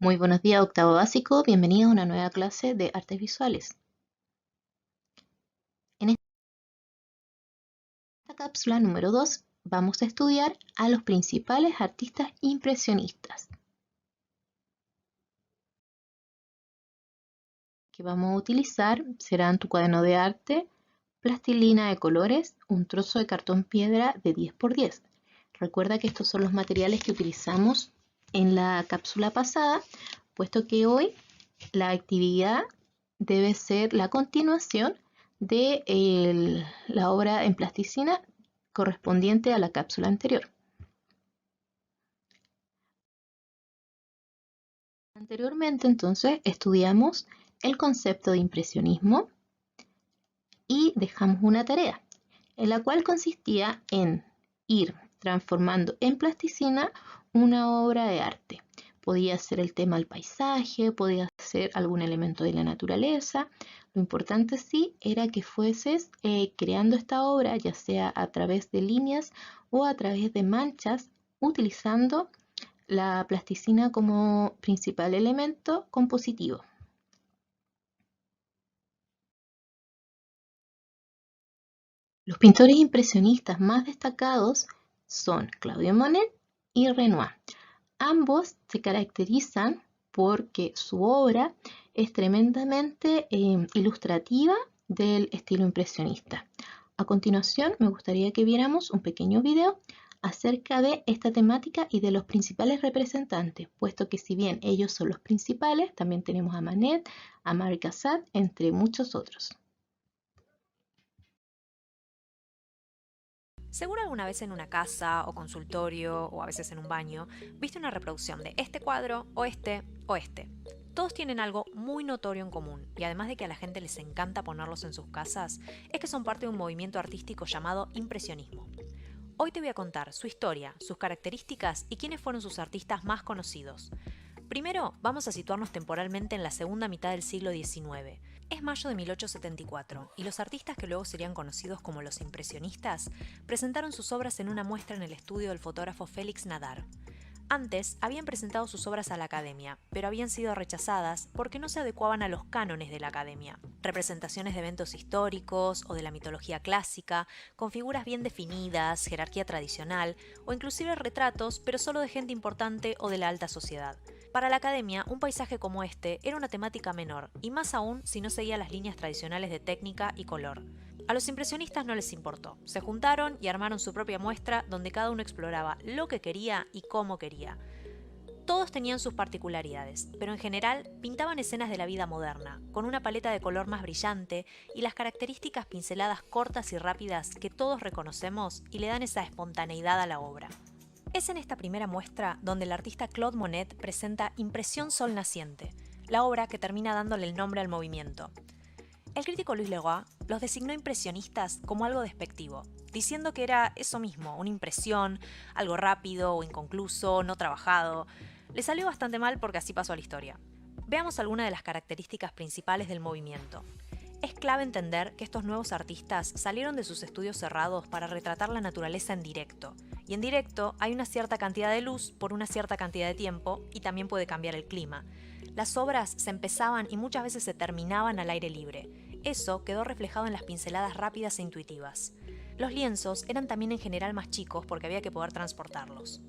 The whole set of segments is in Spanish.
Muy buenos días, octavo básico. Bienvenidos a una nueva clase de artes visuales. En esta cápsula número 2 vamos a estudiar a los principales artistas impresionistas. Que vamos a utilizar serán tu cuaderno de arte, plastilina de colores, un trozo de cartón piedra de 10 por 10. Recuerda que estos son los materiales que utilizamos en la cápsula pasada, puesto que hoy la actividad debe ser la continuación de la obra en plasticina correspondiente a la cápsula anterior. Anteriormente, entonces, estudiamos el concepto de impresionismo y dejamos una tarea, en la cual consistía en ir transformando en plasticina una obra de arte. Podía ser el tema del paisaje, podía ser algún elemento de la naturaleza. Lo importante sí era que fueses creando esta obra, ya sea a través de líneas o a través de manchas, utilizando la plasticina como principal elemento compositivo. Los pintores impresionistas más destacados son Claude Monet y Renoir. Ambos se caracterizan porque su obra es tremendamente ilustrativa del estilo impresionista. A continuación, me gustaría que viéramos un pequeño video acerca de esta temática y de los principales representantes, puesto que si bien ellos son los principales, también tenemos a Manet, a Marc Cassatt, entre muchos otros. Seguro alguna vez en una casa o consultorio o a veces en un baño viste una reproducción de este cuadro o este o este. Todos tienen algo muy notorio en común y además de que a la gente les encanta ponerlos en sus casas, es que son parte de un movimiento artístico llamado impresionismo. Hoy te voy a contar su historia, sus características y quiénes fueron sus artistas más conocidos. Primero, vamos a situarnos temporalmente en la segunda mitad del siglo XIX. Es mayo de 1874 y los artistas que luego serían conocidos como los impresionistas presentaron sus obras en una muestra en el estudio del fotógrafo Félix Nadar. Antes habían presentado sus obras a la Academia, pero habían sido rechazadas porque no se adecuaban a los cánones de la Academia. Representaciones de eventos históricos o de la mitología clásica, con figuras bien definidas, jerarquía tradicional, o inclusive retratos, pero solo de gente importante o de la alta sociedad. Para la Academia, un paisaje como este era una temática menor, y más aún si no seguía las líneas tradicionales de técnica y color. A los impresionistas no les importó. Se juntaron y armaron su propia muestra donde cada uno exploraba lo que quería y cómo quería. Todos tenían sus particularidades, pero en general pintaban escenas de la vida moderna, con una paleta de color más brillante y las características pinceladas cortas y rápidas que todos reconocemos y le dan esa espontaneidad a la obra. Es en esta primera muestra donde el artista Claude Monet presenta Impresión Sol Naciente, la obra que termina dándole el nombre al movimiento. El crítico Louis Leroy los designó impresionistas como algo despectivo, diciendo que era eso mismo, una impresión, algo rápido o inconcluso, no trabajado. Le salió bastante mal porque así pasó a la historia. Veamos algunas de las características principales del movimiento. Es clave entender que estos nuevos artistas salieron de sus estudios cerrados para retratar la naturaleza en directo. Y en directo hay una cierta cantidad de luz por una cierta cantidad de tiempo y también puede cambiar el clima. Las obras se empezaban y muchas veces se terminaban al aire libre. Eso quedó reflejado en las pinceladas rápidas e intuitivas. Los lienzos eran también en general más chicos porque había que poder transportarlos.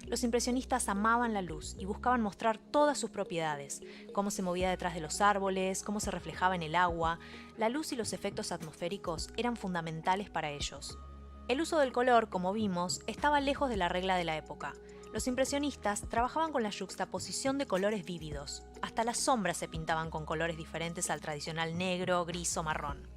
Los impresionistas amaban la luz y buscaban mostrar todas sus propiedades, cómo se movía detrás de los árboles, cómo se reflejaba en el agua. La luz y los efectos atmosféricos eran fundamentales para ellos. El uso del color, como vimos, estaba lejos de la regla de la época. Los impresionistas trabajaban con la yuxtaposición de colores vívidos. Hasta las sombras se pintaban con colores diferentes al tradicional negro, gris o marrón.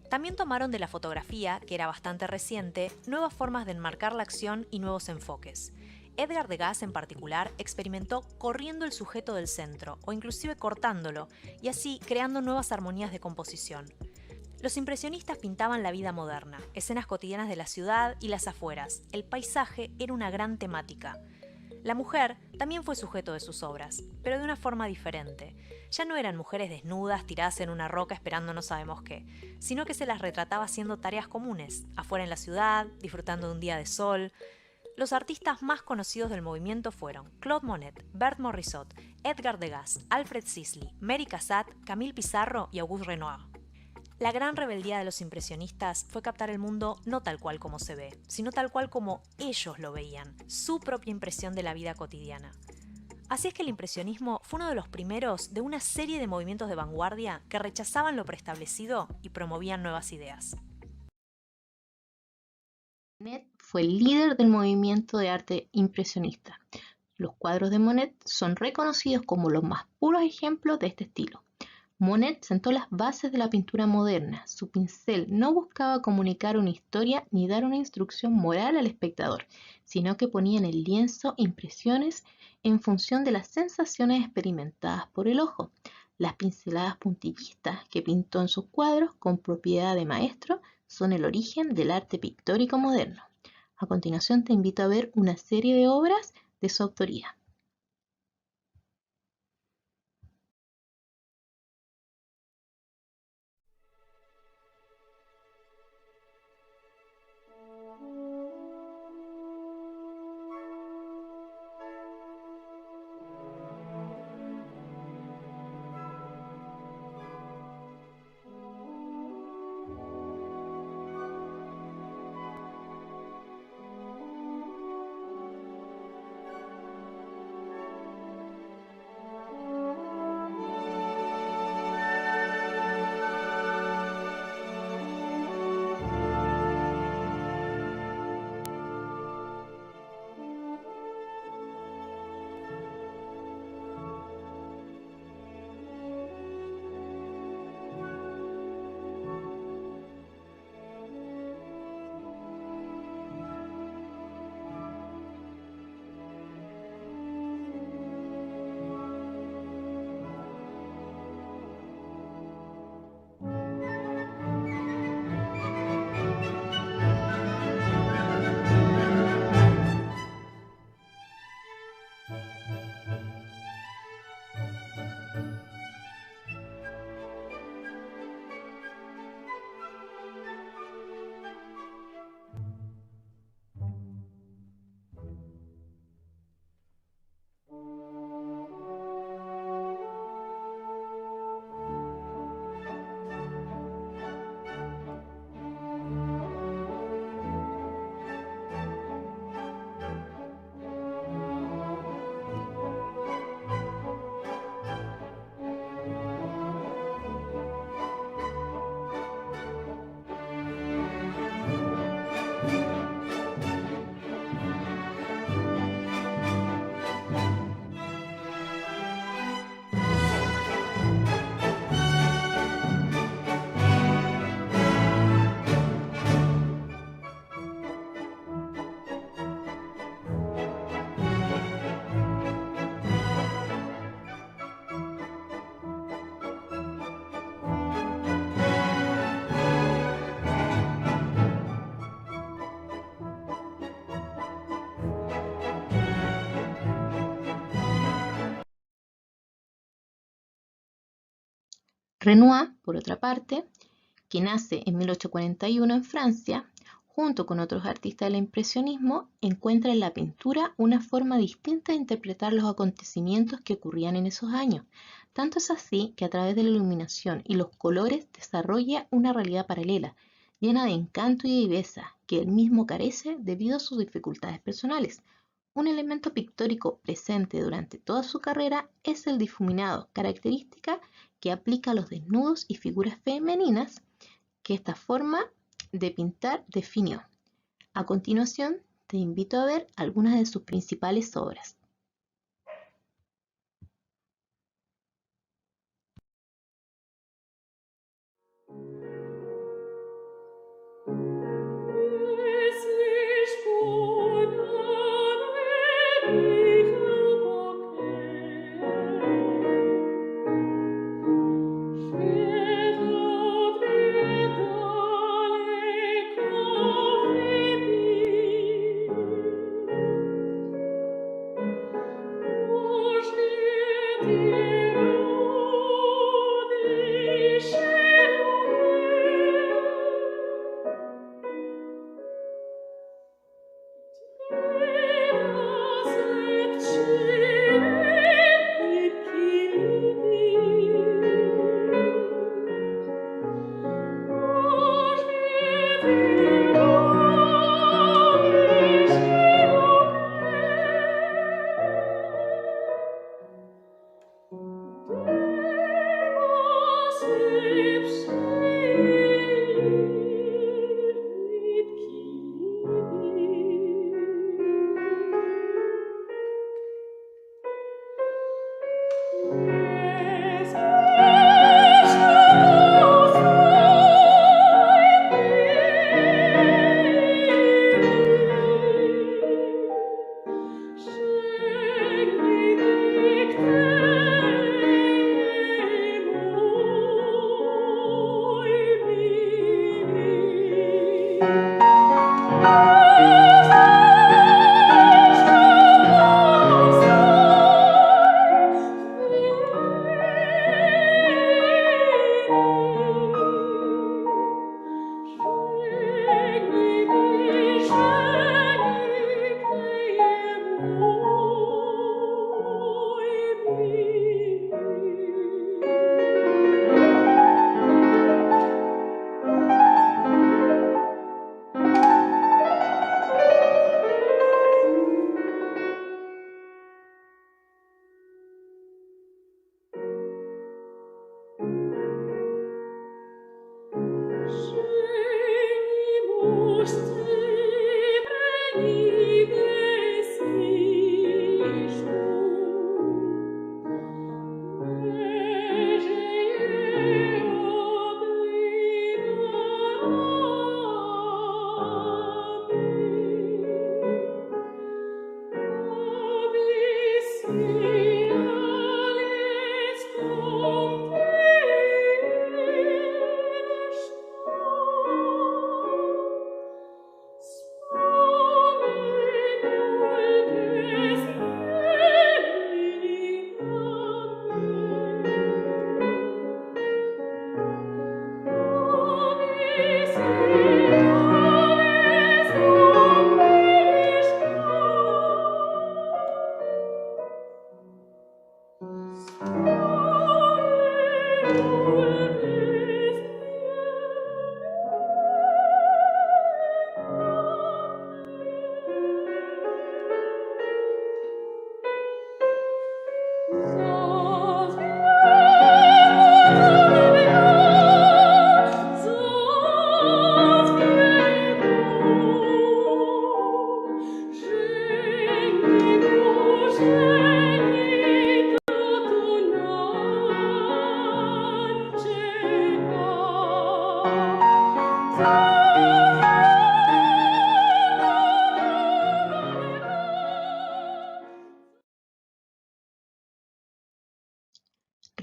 También tomaron de la fotografía, que era bastante reciente, nuevas formas de enmarcar la acción y nuevos enfoques. Edgar Degas, en particular, experimentó corriendo el sujeto del centro, o inclusive cortándolo, y así creando nuevas armonías de composición. Los impresionistas pintaban la vida moderna, escenas cotidianas de la ciudad y las afueras. El paisaje era una gran temática. La mujer también fue sujeto de sus obras, pero de una forma diferente. Ya no eran mujeres desnudas tiradas en una roca esperando no sabemos qué, sino que se las retrataba haciendo tareas comunes, afuera en la ciudad, disfrutando de un día de sol. Los artistas más conocidos del movimiento fueron Claude Monet, Bert Morisot, Edgar Degas, Alfred Sisley, Mary Cassatt, Camille Pissarro y Auguste Renoir. La gran rebeldía de los impresionistas fue captar el mundo no tal cual como se ve, sino tal cual como ellos lo veían, su propia impresión de la vida cotidiana. Así es que el impresionismo fue uno de los primeros de una serie de movimientos de vanguardia que rechazaban lo preestablecido y promovían nuevas ideas. Monet fue el líder del movimiento de arte impresionista. Los cuadros de Monet son reconocidos como los más puros ejemplos de este estilo. Monet sentó las bases de la pintura moderna. Su pincel no buscaba comunicar una historia ni dar una instrucción moral al espectador, sino que ponía en el lienzo impresiones en función de las sensaciones experimentadas por el ojo. Las pinceladas puntillistas que pintó en sus cuadros con propiedad de maestro son el origen del arte pictórico moderno. A continuación te invito a ver una serie de obras de su autoría. Renoir, por otra parte, que nace en 1841 en Francia, junto con otros artistas del impresionismo, encuentra en la pintura una forma distinta de interpretar los acontecimientos que ocurrían en esos años. Tanto es así que a través de la iluminación y los colores desarrolla una realidad paralela, llena de encanto y viveza, que él mismo carece debido a sus dificultades personales. Un elemento pictórico presente durante toda su carrera es el difuminado, característica que aplica a los desnudos y figuras femeninas que esta forma de pintar definió. A continuación, te invito a ver algunas de sus principales obras.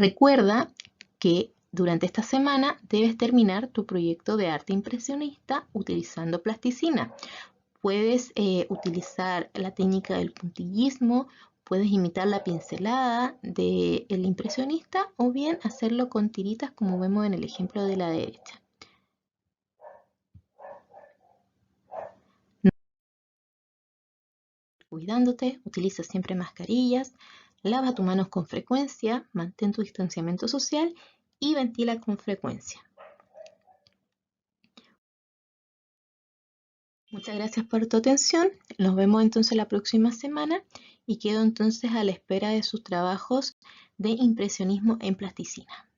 Recuerda que durante esta semana debes terminar tu proyecto de arte impresionista utilizando plasticina. Puedes utilizar la técnica del puntillismo, puedes imitar la pincelada del impresionista o bien hacerlo con tiritas como vemos en el ejemplo de la derecha. Cuidándote, utiliza siempre mascarillas, lava tus manos con frecuencia, mantén tu distanciamiento social y ventila con frecuencia. Muchas gracias por tu atención. Nos vemos entonces la próxima semana y quedo entonces a la espera de sus trabajos de impresionismo en plasticina.